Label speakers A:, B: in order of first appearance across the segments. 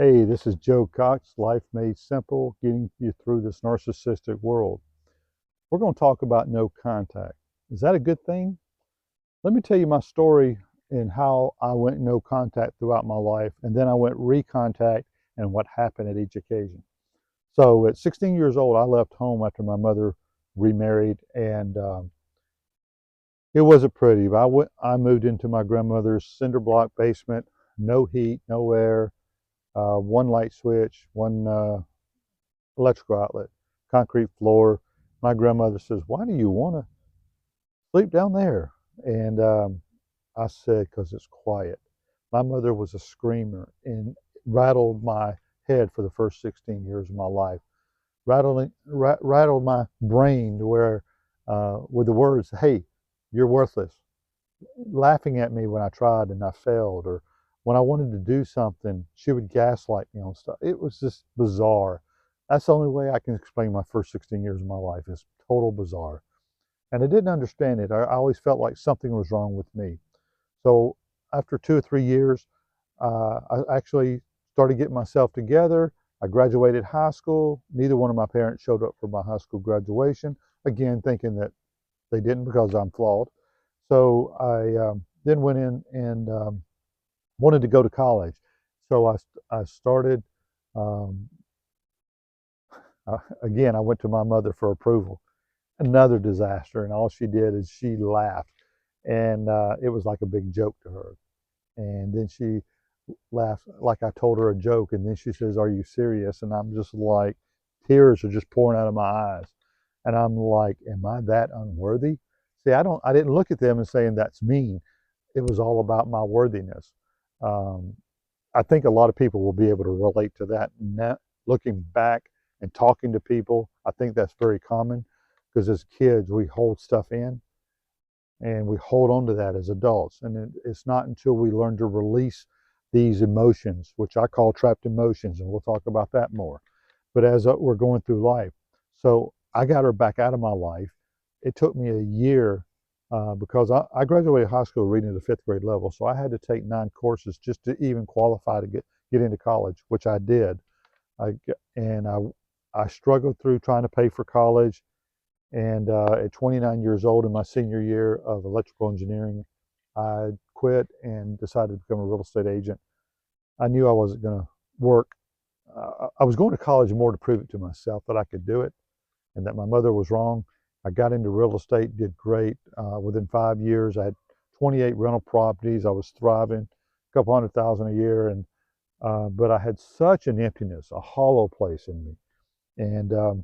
A: Hey, this is Joe Cox, Life Made Simple, getting you through this narcissistic world. We're going to talk about no contact. Is that a good thing? Let me tell you my story and how I went no contact throughout my life, and then I went recontact and what happened at each occasion. So at 16 years old, I left home after my mother remarried, and it wasn't pretty. But I moved into my grandmother's cinder block basement, no heat, no air, one light switch, one electrical outlet, concrete floor. My grandmother says, "Why do you want to sleep down there?" And I said, "Because it's quiet." My mother was a screamer and rattled my head for the first 16 years of my life, rattled my brain to where, with the words, "Hey, you're worthless," laughing at me when I tried and I failed, or when I wanted to do something, she would gaslight me on stuff. It was just bizarre. That's the only way I can explain my first 16 years of my life is total bizarre. And I didn't understand it. I always felt like something was wrong with me. So after 2 or 3 years, I actually started getting myself together. I graduated high school. Neither one of my parents showed up for my high school graduation, again, thinking that they didn't because I'm flawed. So I then went in and wanted to go to college. So I started, um, again, I went to my mother for approval. Another disaster. And all she did is she laughed. And it was like a big joke to her. And then she laughed like I told her a joke. And then she says, "Are you serious?" And I'm just like, tears are just pouring out of my eyes. And I'm like, am I that unworthy? See, I didn't look at them and saying that's mean. It was all about my worthiness. Um, I think a lot of people will be able to relate to that. Now, looking back and talking to people, I think that's very common because as kids, we hold stuff in and we hold on to that as adults. And it's not until we learn to release these emotions, which I call trapped emotions, and we'll talk about that more. But as we're going through life, so I got her back out of my life. It took me a year because I graduated high school reading at the fifth grade level, so I had to take 9 courses just to even qualify to get into college, which I did. And I struggled through trying to pay for college. And at 29 years old, in my senior year of electrical engineering, I quit and decided to become a real estate agent. I knew I wasn't going to work. I was going to college more to prove it to myself that I could do it and that my mother was wrong. I got into real estate, did great. Within 5 years, I had 28 rental properties. I was thriving, a couple 100,000 a year, and but I had such an emptiness, a hollow place in me. And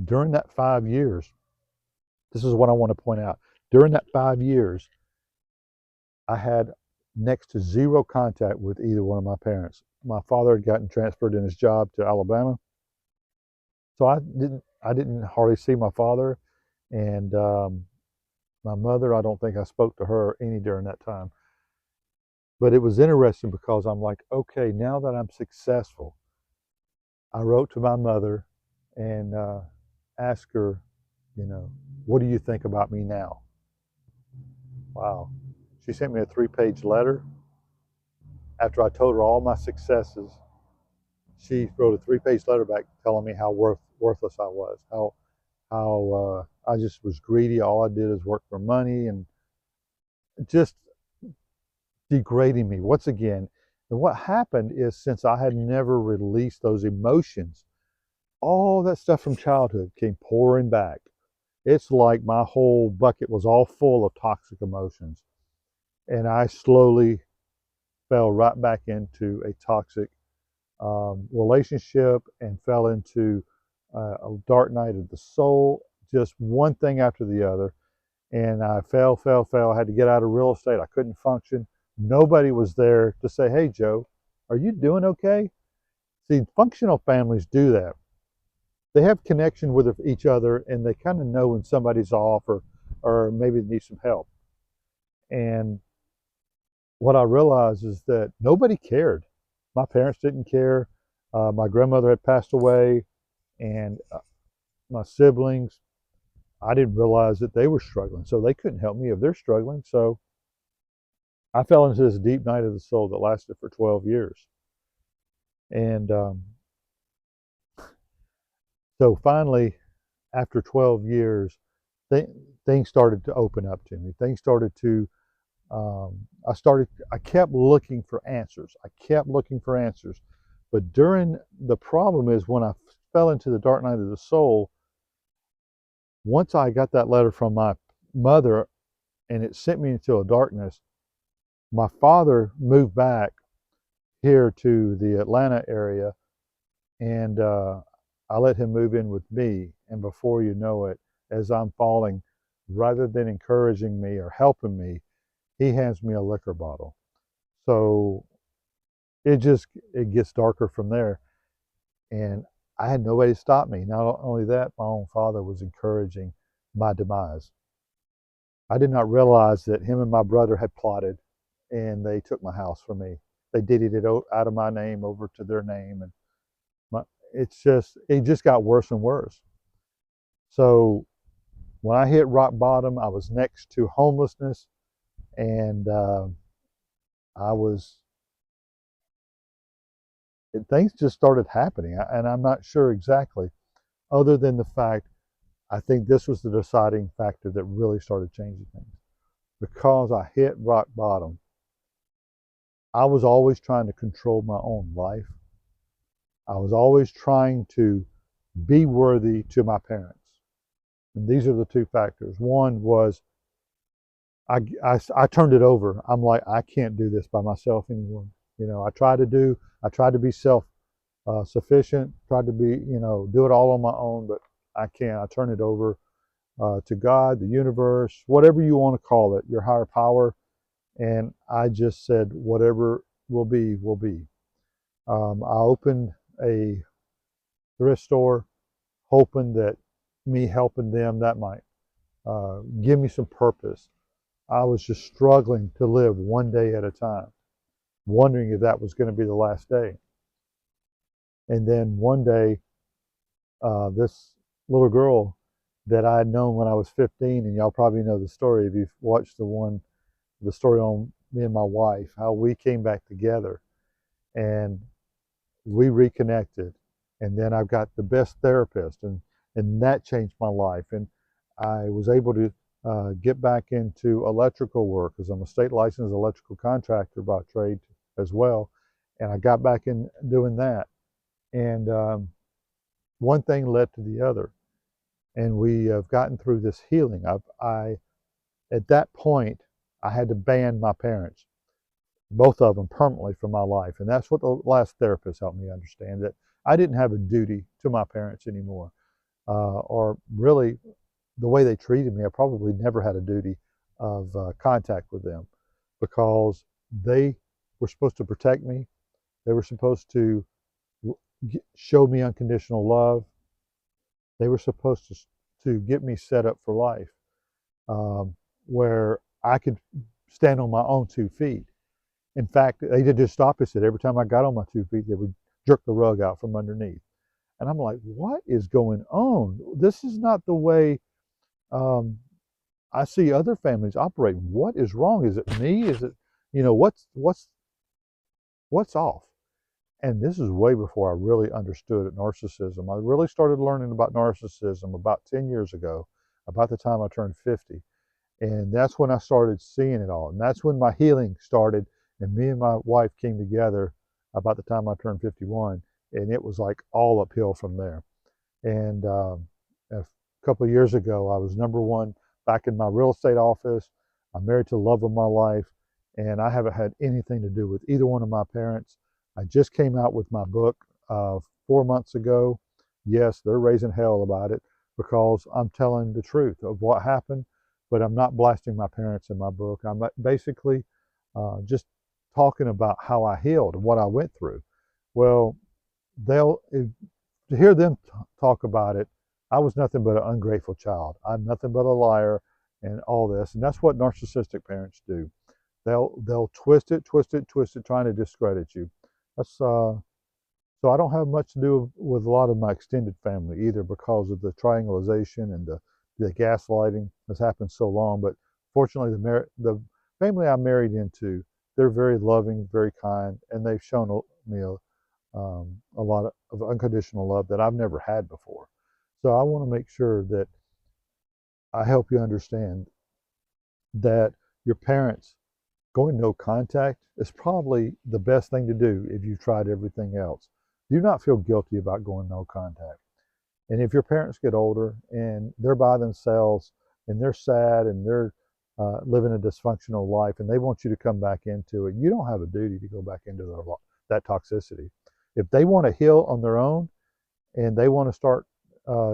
A: during that 5 years, this is what I want to point out. During that 5 years, I had next to zero contact with either one of my parents. My father had gotten transferred in his job to Alabama, so I didn't hardly see my father, and my mother. I don't think I spoke to her any during that time. But it was interesting because I'm like, okay, now that I'm successful, I wrote to my mother and asked her, you know, what do you think about me now? Wow. She sent me a 3-page letter after I told her all my successes. She wrote a 3-page letter back telling me how worthless I was, how I just was greedy. All I did is work for money and just degrading me once again. And what happened is since I had never released those emotions, all that stuff from childhood came pouring back. It's like my whole bucket was all full of toxic emotions. And I slowly fell right back into a toxic relationship and fell into a dark night of the soul, just one thing after the other. And I fell. I had to get out of real estate. I couldn't function. Nobody was there to say, "Hey, Joe, are you doing okay?" See, functional families do that. They have connection with each other and they kind of know when somebody's off or maybe they need some help. And what I realized is that nobody cared. My parents didn't care. My grandmother had passed away, and my siblings, I didn't realize that they were struggling. So they couldn't help me if they're struggling. So I fell into this deep night of the soul that lasted for 12 years. And so finally, after 12 years, th things started to open up to me. Things started to, I kept looking for answers. I kept looking for answers. But the problem is when I fell into the dark night of the soul, once I got that letter from my mother and it sent me into a darkness, my father moved back here to the Atlanta area, and I let him move in with me. And before you know it, as I'm falling, rather than encouraging me or helping me, he hands me a liquor bottle. So it gets darker from there. And I had nobody to stop me. Not only that, my own father was encouraging my demise. I did not realize that him and my brother had plotted, and they took my house from me. They deeded it out of my name over to their name, and my, it just got worse and worse. So when I hit rock bottom, I was next to homelessness, and I was things just started happening, and I'm not sure exactly, other than the fact I think this was the deciding factor that really started changing things. Because I hit rock bottom, I was always trying to control my own life. I was always trying to be worthy to my parents. And these are the two factors. One was I turned it over. I'm like, I can't do this by myself anymore. You know, I tried to be self sufficient, tried to be, do it all on my own, but I can't. I turn it over to God, the universe, whatever you want to call it, your higher power. And I just said, whatever will be, will be. I opened a thrift store, hoping that me helping them, that might give me some purpose. I was just struggling to live one day at a time, wondering if that was going to be the last day. And then one day, this little girl that I had known when I was 15, and y'all probably know the story if you've watched the story on me and my wife, how we came back together and we reconnected. And then I've got the best therapist, and that changed my life. And I was able to get back into electrical work because I'm a state licensed electrical contractor by trade as well. And I got back in doing that. And one thing led to the other. And we have gotten through this healing. At that point, I had to ban my parents, both of them, permanently from my life. And that's what the last therapist helped me understand, that I didn't have a duty to my parents anymore. Or really, the way they treated me, I probably never had a duty of contact with them, because they were supposed to protect me. They were supposed to show me unconditional love. They were supposed to get me set up for life, where I could stand on my own 2 feet. In fact, they did just opposite. Every time I got on my 2 feet, they would jerk the rug out from underneath. And I'm like, what is going on? This is not the way I see other families operate. What is wrong? Is it me? Is it, what's off? And this is way before I really understood narcissism. I really started learning about narcissism about 10 years ago, about the time I turned 50. And that's when I started seeing it all. And that's when my healing started. And me and my wife came together about the time I turned 51. And it was like all uphill from there. And a couple of years ago, I was number one back in my real estate office. I'm married to the love of my life. And I haven't had anything to do with either one of my parents. I just came out with my book 4 months ago. Yes, they're raising hell about it because I'm telling the truth of what happened, but I'm not blasting my parents in my book. I'm basically just talking about how I healed and what I went through. Well, to hear them talk about it, I was nothing but an ungrateful child. I'm nothing but a liar and all this. And that's what narcissistic parents do. They'll twist it, trying to discredit you. That's so I don't have much to do with a lot of my extended family either, because of the triangulation and the gaslighting has happened so long. But fortunately, the family I married into, they're very loving, very kind, and they've shown me a lot of unconditional love that I've never had before. So I want to make sure that I help you understand that your parents going no contact is probably the best thing to do if you've tried everything else. Do not feel guilty about going no contact. And if your parents get older and they're by themselves and they're sad and they're living a dysfunctional life and they want you to come back into it, you don't have a duty to go back into that toxicity. If they want to heal on their own and they want to start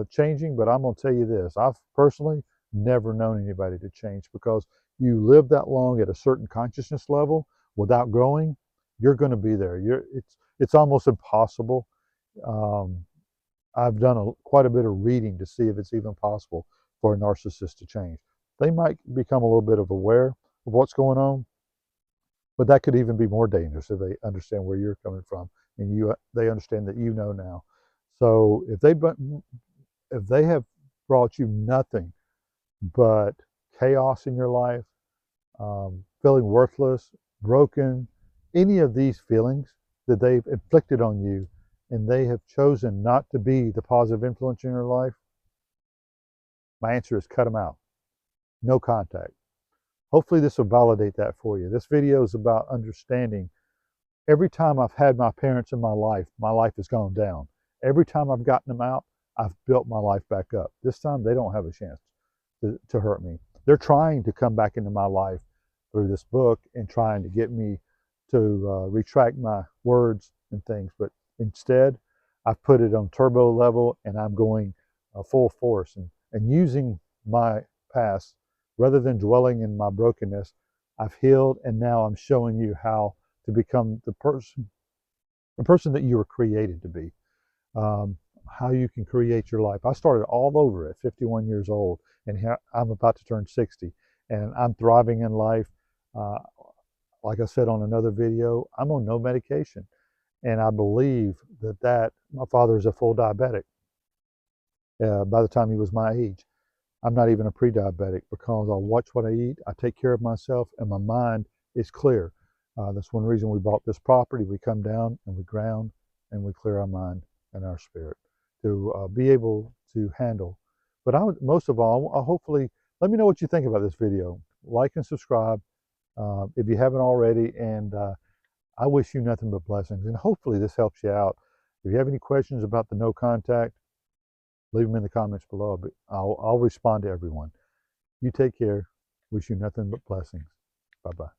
A: changing, but I'm going to tell you this, I've personally never known anybody to change, because you live that long at a certain consciousness level without growing, you're going to be there. It's almost impossible. Um, I've done quite a bit of reading to see if it's even possible for a narcissist to change. They might become a little bit of aware of what's going on, but that could even be more dangerous if they understand where you're coming from and they understand that you know now. So if they have brought you nothing but chaos in your life, feeling worthless, broken, any of these feelings that they've inflicted on you, and they have chosen not to be the positive influence in your life, my answer is cut them out. No contact. Hopefully this will validate that for you. This video is about understanding. Every time I've had my parents in my life has gone down. Every time I've gotten them out, I've built my life back up. This time they don't have a chance to hurt me. They're trying to come back into my life through this book and trying to get me to retract my words and things, but instead I've put it on turbo level and I'm going full force and using my past rather than dwelling in my brokenness. I've healed, and now I'm showing you how to become the person that you were created to be. How you can create your life. I started all over at 51 years old, and here I'm about to turn 60, and I'm thriving in life. Like I said on another video, I'm on no medication, and I believe that my father is a full diabetic. By the time he was my age, I'm not even a pre-diabetic, because I watch what I eat, I take care of myself, and my mind is clear. That's one reason we bought this property. We come down and we ground and we clear our mind and our spirit to be able to handle. But most of all, I hopefully, let me know what you think about this video. Like and subscribe if you haven't already, and I wish you nothing but blessings, and hopefully this helps you out. If you have any questions about the no contact, leave them in the comments below, but I'll respond to everyone. You take care. Wish you nothing but blessings. Bye-bye.